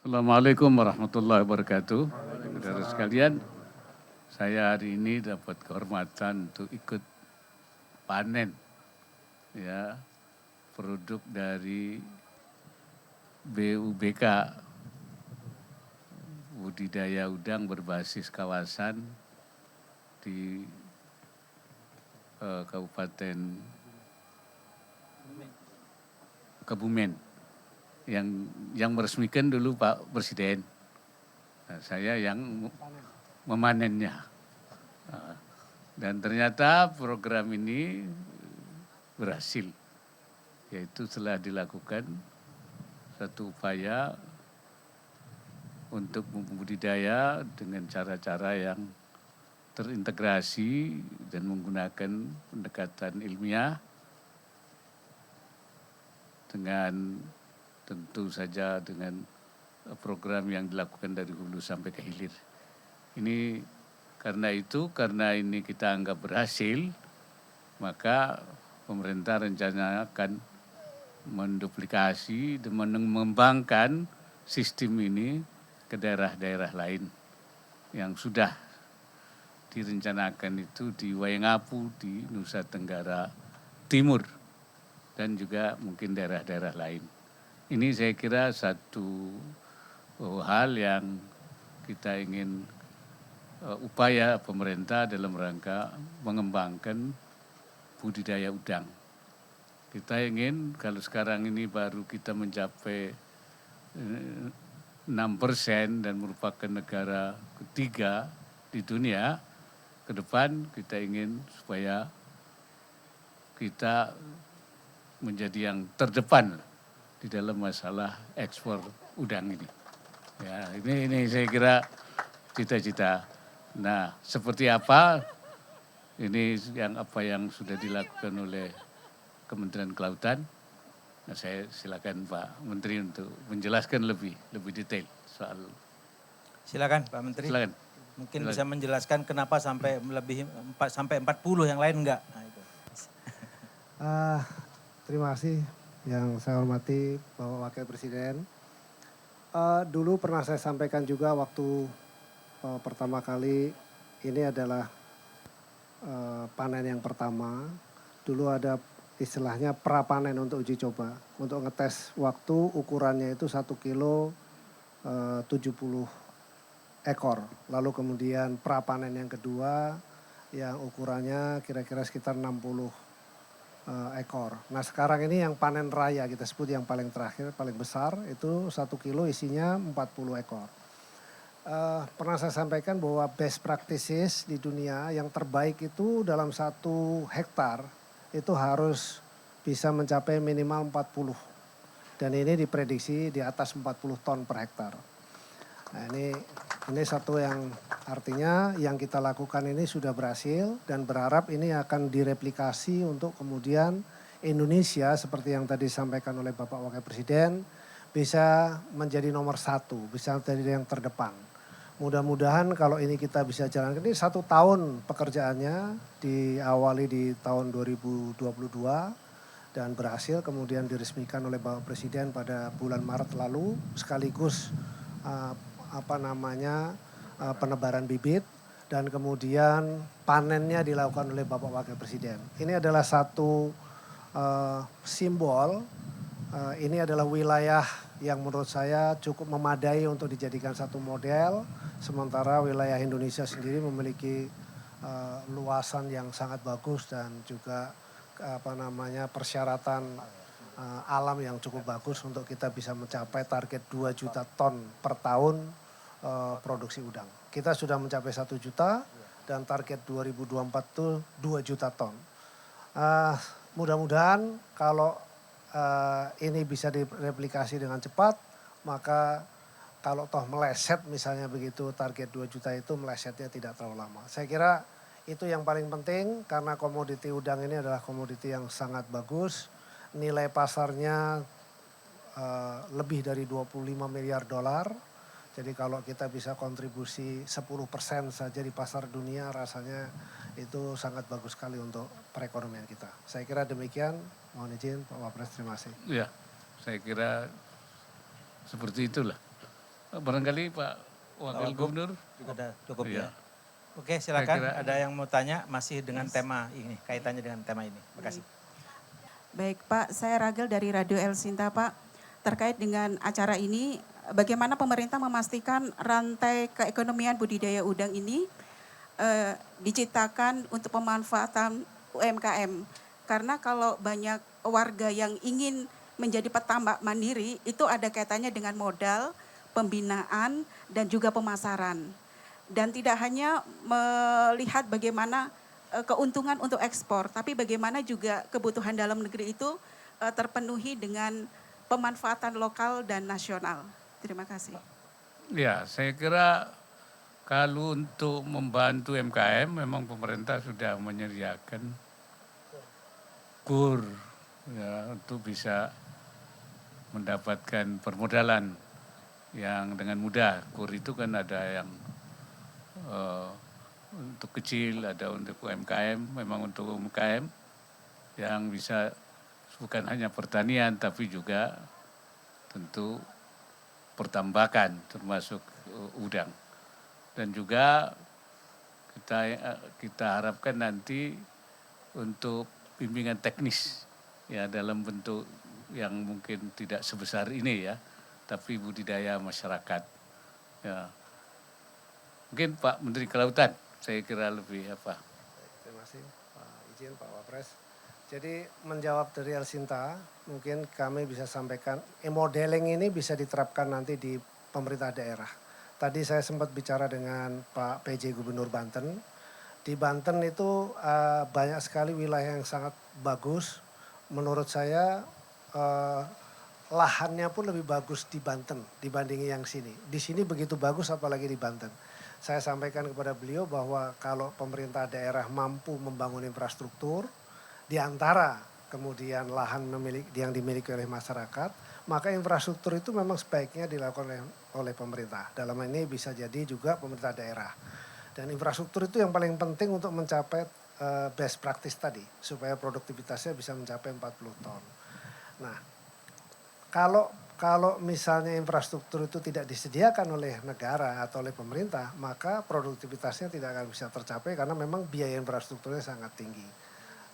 Assalamualaikum warahmatullahi wabarakatuh. Saudara sekalian, saya hari ini dapat kehormatan untuk ikut panen ya produk dari BUBK budidaya udang berbasis kawasan di Kabupaten Kebumen yang meresmikan dulu Pak Presiden. Nah, saya yang memanennya. Dan ternyata program ini berhasil, yaitu telah dilakukan satu upaya untuk membudidaya dengan cara-cara yang terintegrasi dan menggunakan pendekatan ilmiah dengan tentu saja dengan program yang dilakukan dari hulu sampai ke hilir. Ini karena ini kita anggap berhasil, maka pemerintah rencana akan menduplikasi dan mengembangkan sistem ini ke daerah-daerah lain yang sudah direncanakan itu di Wayengapu, di Nusa Tenggara Timur, dan juga mungkin daerah-daerah lain. Ini saya kira satu hal yang kita ingin upaya pemerintah dalam rangka mengembangkan budidaya udang. Kita ingin kalau sekarang ini baru kita mencapai 6% dan merupakan negara ketiga di dunia, ke depan kita ingin supaya kita menjadi yang terdepan di dalam masalah ekspor udang ini. Ya, ini saya kira cita-cita. Nah, seperti apa ini apa yang sudah dilakukan oleh Kementerian Kelautan. Nah, saya silakan Pak Menteri untuk menjelaskan lebih detail soal. Silakan Pak Menteri. Silakan. Mungkin bisa menjelaskan kenapa sampai lebih sampai 40 yang lain enggak. Nah, itu. Terima kasih yang saya hormati Bapak Wakil Presiden. Dulu pernah saya sampaikan juga waktu pertama kali ini adalah panen yang pertama. Dulu ada istilahnya prapanen untuk uji coba. Untuk ngetes waktu ukurannya itu 1 kilo 70 ekor. Lalu kemudian prapanen yang kedua yang ukurannya kira-kira sekitar 60 ekor. Nah sekarang ini yang panen raya kita sebut yang paling terakhir, paling besar itu 1 kilo isinya 40 ekor. Pernah saya sampaikan bahwa best practices di dunia yang terbaik itu dalam 1 hektar itu harus bisa mencapai minimal 40. Dan ini diprediksi di atas 40 ton per hektar. Nah ini satu yang artinya yang kita lakukan ini sudah berhasil dan berharap ini akan direplikasi untuk kemudian Indonesia seperti yang tadi disampaikan oleh Bapak Wakil Presiden bisa menjadi nomor 1, bisa menjadi yang terdepan. Mudah-mudahan kalau ini kita bisa jalankan, ini 1 tahun pekerjaannya diawali di tahun 2022 dan berhasil kemudian diresmikan oleh Bapak Presiden pada bulan Maret lalu sekaligus penebaran bibit dan kemudian panennya dilakukan oleh Bapak Wakil Presiden. Ini adalah satu simbol, ini adalah wilayah yang menurut saya cukup memadai untuk dijadikan satu model, sementara wilayah Indonesia sendiri memiliki luasan yang sangat bagus dan juga persyaratan alam yang cukup bagus untuk kita bisa mencapai target 2 juta ton per tahun produksi udang. Kita sudah mencapai 1 juta dan target 2024 itu 2 juta ton. Mudah-mudahan kalau ini bisa direplikasi dengan cepat, maka kalau toh meleset misalnya begitu target 2 juta itu melesetnya tidak terlalu lama. Saya kira itu yang paling penting karena komoditi udang ini adalah komoditi yang sangat bagus. Nilai pasarnya lebih dari 25 miliar dolar. Jadi kalau kita bisa kontribusi 10% saja di pasar dunia rasanya itu sangat bagus sekali untuk perekonomian kita. Saya kira demikian. Mohon izin Pak Wapres, terima kasih. Ya, saya kira seperti itulah. Barangkali Pak Wakil Wagub Gubernur. Sudah cukup Iya. ya. Oke, silakan. Saya kira- Ada yang mau tanya masih dengan tema ini, kaitannya dengan tema ini. Terima kasih. Baik Pak, saya Ragel dari Radio El Sinta Pak. Terkait dengan acara ini, bagaimana pemerintah memastikan rantai keekonomian budidaya udang ini diciptakan untuk pemanfaatan UMKM? Karena kalau banyak warga yang ingin menjadi petambak mandiri, itu ada kaitannya dengan modal, pembinaan, dan juga pemasaran. Dan tidak hanya melihat bagaimana keuntungan untuk ekspor, tapi bagaimana juga kebutuhan dalam negeri itu terpenuhi dengan pemanfaatan lokal dan nasional. Terima kasih. Ya, saya kira kalau untuk membantu UMKM memang pemerintah sudah menyediakan KUR ya, untuk bisa mendapatkan permodalan yang dengan mudah. KUR itu kan ada yang untuk kecil, ada untuk UMKM, memang untuk UMKM yang bisa bukan hanya pertanian tapi juga tentu pertambakan termasuk udang. Dan juga kita harapkan nanti untuk bimbingan teknis ya dalam bentuk yang mungkin tidak sebesar ini ya, tapi budidaya masyarakat. Ya. Mungkin Pak Menteri Kelautan, saya kira lebih apa. Terima kasih Pak Izin, Pak Wapres. Jadi menjawab dari El Sinta, mungkin kami bisa sampaikan, modeling ini bisa diterapkan nanti di pemerintah daerah. Tadi saya sempat bicara dengan Pak PJ Gubernur Banten. Di Banten itu banyak sekali wilayah yang sangat bagus. Menurut saya lahannya pun lebih bagus di Banten dibanding yang sini. Di sini begitu bagus apalagi di Banten. Saya sampaikan kepada beliau bahwa kalau pemerintah daerah mampu membangun infrastruktur, di antara kemudian lahan yang dimiliki oleh masyarakat, maka infrastruktur itu memang sebaiknya dilakukan oleh pemerintah. Dalam hal ini bisa jadi juga pemerintah daerah. Dan infrastruktur itu yang paling penting untuk mencapai best practice tadi, supaya produktivitasnya bisa mencapai 40 ton. Nah, kalau misalnya infrastruktur itu tidak disediakan oleh negara atau oleh pemerintah, maka produktivitasnya tidak akan bisa tercapai karena memang biaya infrastrukturnya sangat tinggi.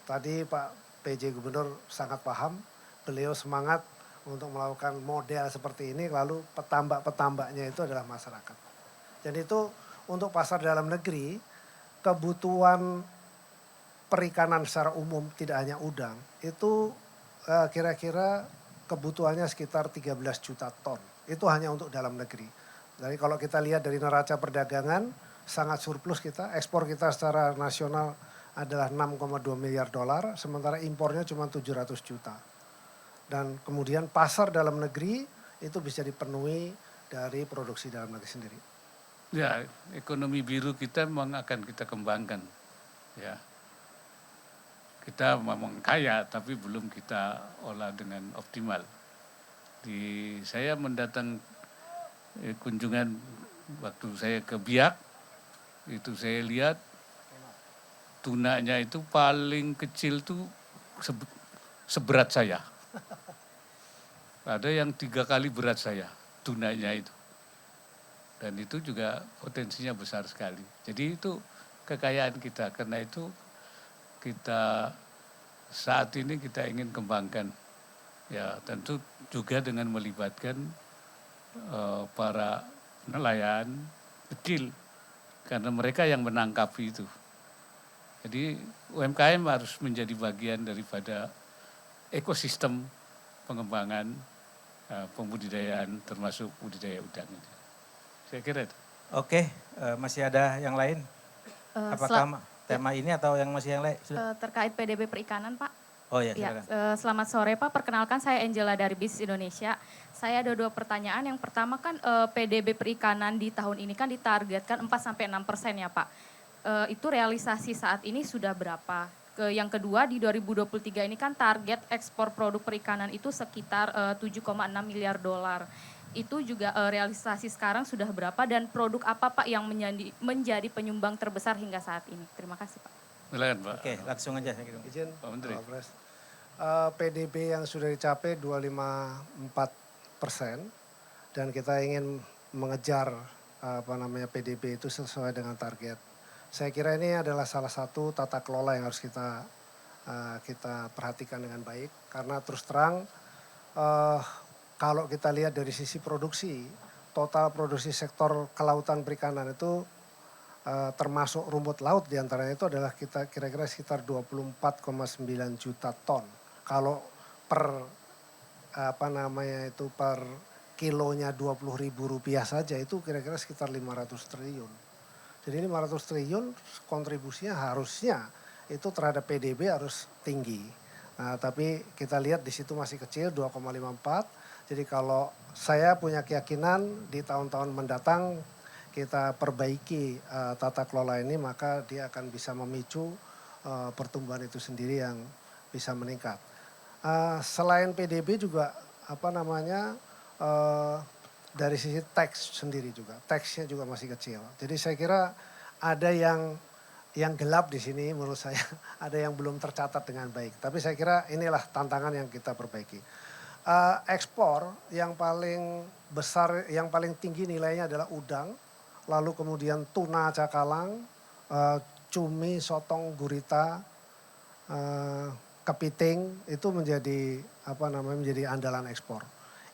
Tadi Pak PJ Gubernur sangat paham, beliau semangat untuk melakukan model seperti ini, lalu petambak-petambaknya itu adalah masyarakat. Dan itu untuk pasar dalam negeri, kebutuhan perikanan secara umum tidak hanya udang, itu kira-kira kebutuhannya sekitar 13 juta ton. Itu hanya untuk dalam negeri. Jadi kalau kita lihat dari neraca perdagangan, sangat surplus kita. Ekspor kita secara nasional adalah 6,2 miliar dolar, sementara impornya cuma 700 juta. Dan kemudian pasar dalam negeri itu bisa dipenuhi dari produksi dalam negeri sendiri. Ya, ekonomi biru kita memang akan kita kembangkan. Ya. Kita memang kaya tapi belum kita olah dengan optimal. Saya mendatang kunjungan waktu saya ke Biak, itu saya lihat tunanya itu paling kecil tuh seberat saya. Ada yang 3 kali berat saya tunanya itu. Dan itu juga potensinya besar sekali. Jadi itu kekayaan kita, karena itu kita saat ini kita ingin kembangkan, ya tentu juga dengan melibatkan para nelayan kecil, karena mereka yang menangkapi itu. Jadi UMKM harus menjadi bagian daripada ekosistem pengembangan pembudidayaan termasuk budidaya udang ini. Saya kira itu. Oke, masih ada yang lain? Apakah tema ini atau yang masih yang lain? Terkait PDB Perikanan, Pak. Oh ya, Ya, silakan. selamat sore Pak, perkenalkan saya Angela dari Bisnis Indonesia. Saya ada 2 pertanyaan. Yang pertama kan PDB Perikanan di tahun ini kan ditargetkan 4-6% ya Pak. Itu realisasi saat ini sudah berapa? Yang kedua di 2023 ini kan target ekspor produk perikanan itu sekitar 7,6 miliar dolar. Itu juga realisasi sekarang sudah berapa dan produk apa Pak yang menjadi penyumbang terbesar hingga saat ini? Terima kasih Pak. Silakan Pak. Oke, langsung aja. Izin Pak Menteri. Pak Wapres. PDB yang sudah dicapai 254% dan kita ingin mengejar PDB itu sesuai dengan target. Saya kira ini adalah salah satu tata kelola yang harus kita perhatikan dengan baik, karena terus terang kalau kita lihat dari sisi produksi, total produksi sektor kelautan perikanan itu termasuk rumput laut diantaranya itu adalah kita kira-kira sekitar 24,9 juta ton. Kalau per per kilonya Rp20.000 saja itu kira-kira sekitar 500 triliun. Jadi 500 triliun kontribusinya harusnya itu terhadap PDB harus tinggi. Nah, tapi kita lihat di situ masih kecil 2,54. Jadi kalau saya punya keyakinan di tahun-tahun mendatang kita perbaiki tata kelola ini, maka dia akan bisa memicu pertumbuhan itu sendiri yang bisa meningkat. Selain PDB juga dari sisi teks sendiri juga, teksnya juga masih kecil. Jadi saya kira ada yang gelap di sini menurut saya, ada yang belum tercatat dengan baik. Tapi saya kira inilah tantangan yang kita perbaiki. Ekspor yang paling besar, yang paling tinggi nilainya adalah udang, lalu kemudian tuna cakalang, cumi, sotong, gurita, kepiting, itu menjadi menjadi andalan ekspor.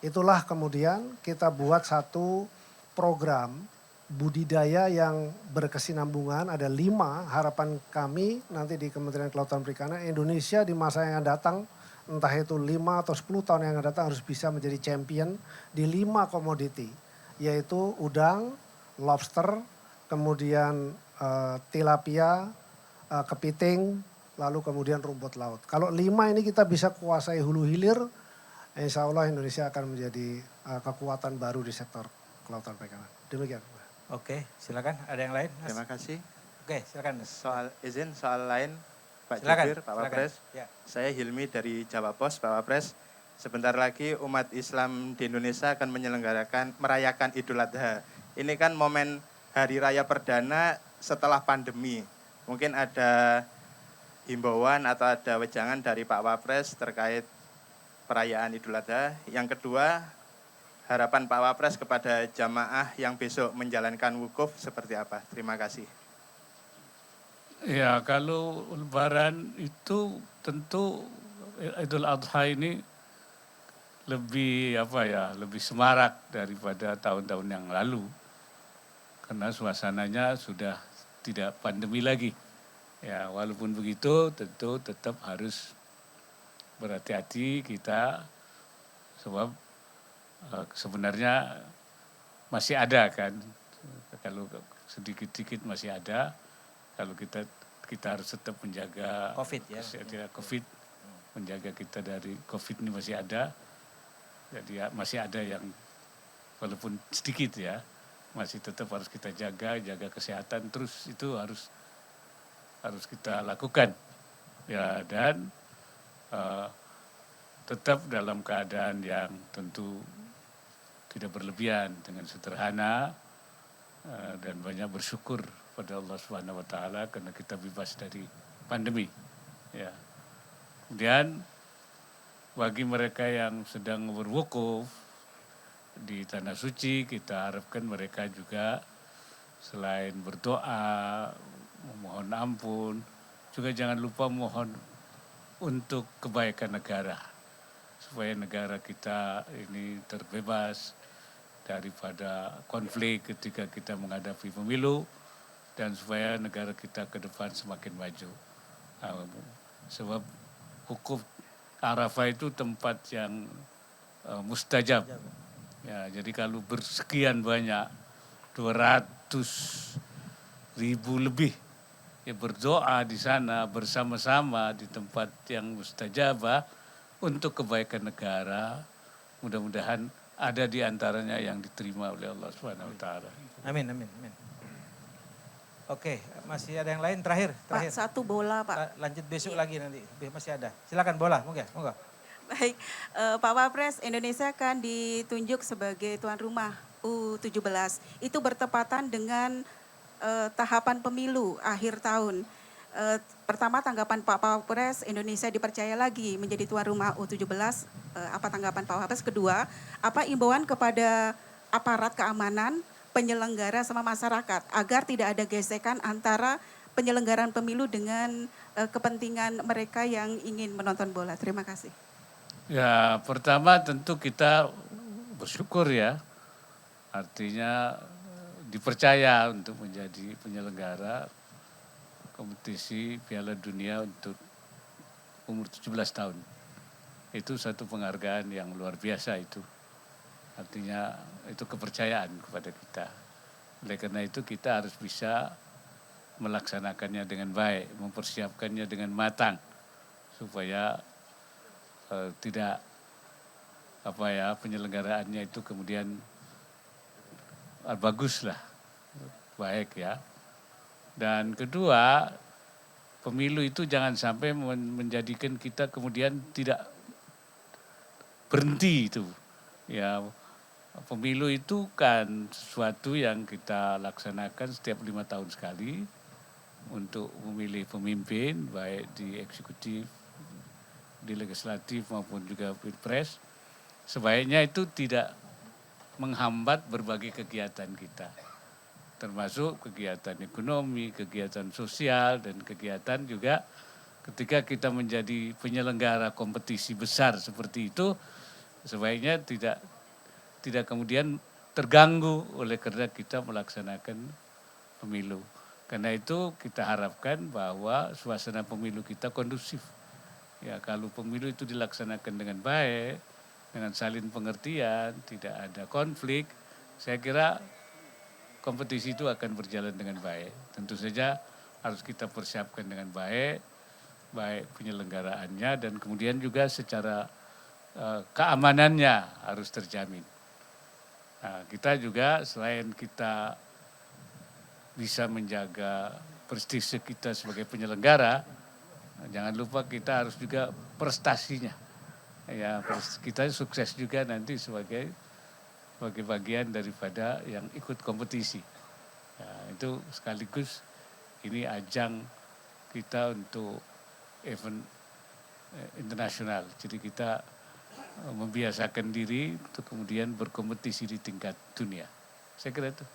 Itulah kemudian kita buat satu program budidaya yang berkesinambungan, ada 5 harapan kami nanti di Kementerian Kelautan Perikanan Indonesia di masa yang akan datang, entah itu 5 atau 10 tahun yang akan datang harus bisa menjadi champion di 5 komoditi, yaitu udang, lobster, kemudian tilapia, kepiting, lalu kemudian rumput laut. Kalau 5 ini kita bisa kuasai hulu hilir, insya Allah Indonesia akan menjadi kekuatan baru di sektor kelautan perikanan. Demikian. Oke, silakan. Ada yang lain? Mas? Terima kasih. Oke, silakan. Soal lain, Pak Silakan, Jubir, Pak Wapres. Ya. Saya Hilmi dari Jawa Pos, Pak Wapres. Sebentar lagi umat Islam di Indonesia akan merayakan Idul Adha. Ini kan momen hari raya perdana setelah pandemi. Mungkin ada himbauan atau ada wejangan dari Pak Wapres terkait perayaan Idul Adha. Yang kedua, harapan Pak Wapres kepada jamaah yang besok menjalankan wukuf seperti apa? Terima kasih. Ya, kalau Lebaran itu tentu Idul Adha ini lebih lebih semarak daripada tahun-tahun yang lalu, karena suasananya sudah tidak pandemi lagi. Ya, walaupun begitu tentu tetap harus berhati-hati kita, sebab sebenarnya masih ada kan, kalau sedikit-sedikit masih ada. Kalau kita harus tetap menjaga COVID ya. COVID, menjaga kita dari COVID ini masih ada. Jadi masih ada yang walaupun sedikit ya, masih tetap harus kita jaga kesehatan, terus itu harus kita lakukan. Ya, dan tetap dalam keadaan yang tentu tidak berlebihan, dengan sederhana dan banyak bersyukur pada Allah Subhanahu wa taala karena kita bebas dari pandemi. Ya. Kemudian bagi mereka yang sedang berwukuf di tanah suci, kita harapkan mereka juga selain berdoa, memohon ampun, juga jangan lupa mohon untuk kebaikan negara, supaya negara kita ini terbebas daripada konflik ketika kita menghadapi pemilu, dan supaya negara kita ke depan semakin maju. Sebab wukuf Arafah itu tempat yang mustajab. Ya, jadi kalau bersekian banyak 200.000 lebih ya berdoa di sana bersama-sama di tempat yang mustajabah untuk kebaikan negara, mudah-mudahan ada di antaranya yang diterima oleh Allah Subhanahu wa taala. Amin. Oke, masih ada yang lain terakhir. Pak, satu bola Pak. Lanjut besok lagi nanti, masih ada. Silakan bola, monggo. Baik, Pak Wapres, Indonesia akan ditunjuk sebagai tuan rumah U17. Itu bertepatan dengan tahapan pemilu akhir tahun. Pertama, tanggapan Pak Wapres, Indonesia dipercaya lagi menjadi tuan rumah U17. Apa tanggapan Pak Wapres? Kedua, apa imbauan kepada aparat keamanan, penyelenggara sama masyarakat agar tidak ada gesekan antara penyelenggaraan pemilu dengan kepentingan mereka yang ingin menonton bola. Terima kasih. Ya, pertama tentu kita bersyukur ya, artinya dipercaya untuk menjadi penyelenggara kompetisi Piala Dunia untuk umur 17 tahun. Itu satu penghargaan yang luar biasa itu. Artinya itu kepercayaan kepada kita. Oleh karena itu kita harus bisa melaksanakannya dengan baik, mempersiapkannya dengan matang supaya tidak penyelenggaraannya itu kemudian bagus lah, baik ya. Dan kedua, pemilu itu jangan sampai menjadikan kita kemudian tidak berhenti itu. Ya, pemilu itu kan sesuatu yang kita laksanakan setiap 5 tahun sekali untuk memilih pemimpin, baik di eksekutif, di legislatif maupun juga pilpres. Sebaiknya itu tidak menghambat berbagai kegiatan kita, termasuk kegiatan ekonomi, kegiatan sosial, dan kegiatan juga ketika kita menjadi penyelenggara kompetisi besar seperti itu, sebaiknya tidak kemudian terganggu oleh karena kita melaksanakan pemilu. Karena itu kita harapkan bahwa suasana pemilu kita kondusif. Ya, kalau pemilu itu dilaksanakan dengan baik, dengan saling pengertian, tidak ada konflik, saya kira kompetisi itu akan berjalan dengan baik. Tentu saja harus kita persiapkan dengan baik, baik penyelenggaraannya dan kemudian juga secara keamanannya harus terjamin. Nah, kita juga selain kita bisa menjaga prestise kita sebagai penyelenggara, jangan lupa kita harus juga prestasinya. Ya, kita sukses juga nanti sebagai bagian daripada yang ikut kompetisi. Ya, itu sekaligus ini ajang kita untuk event internasional. Jadi kita membiasakan diri untuk kemudian berkompetisi di tingkat dunia. Saya kira itu.